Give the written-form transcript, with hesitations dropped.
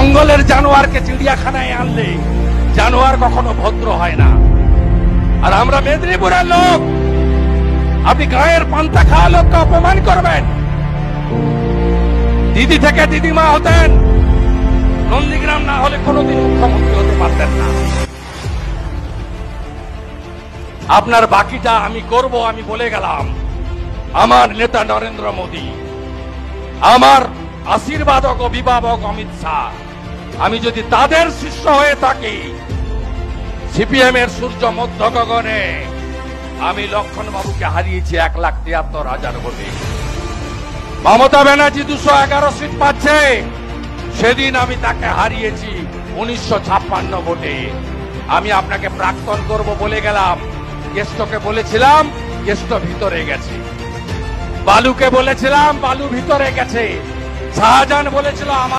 জঙ্গলের জানোয়ারকে চিড়িয়াখানায় আনলে জানোয়ার কখনো ভদ্র হয় না। আর আমরা মেদিনীপুরের লোক, আপনি গায়ের পান্তা খাওয়া লোককে অপমান করবেন। দিদি থেকে দিদিমা হতেন, নন্দীগ্রাম না হলে কোনোদিন মুখ্যমন্ত্রী হতে পারতেন না। আপনার বাকিটা আমি করব, আমি বলে গেলাম। আমার নেতা নরেন্দ্র মোদী, আমার আশীর্বাদক অভিভাবক অমিত শাহ, আমি যদি তাদের শিষ্য হয়ে থাকি, সিপিএম এর সূর্য মধ্য গগনে আমি লক্ষণ বাবুকে হারিয়েছি 1,73,000 ভোটে। মমতা ব্যানার্জি 211 সিট পাচ্ছে, সেদিন আমি তাকে হারিয়েছি 1956 ভোটে। আমি আপনাকে প্রাক্তন করব বলে গেলাম। কেষ্টকে বলেছিলাম, কেষ্ট ভিতরে গেছে। বালুকে বলেছিলাম, বালু ভিতরে গেছে। শাহজাহান বলেছিল আমার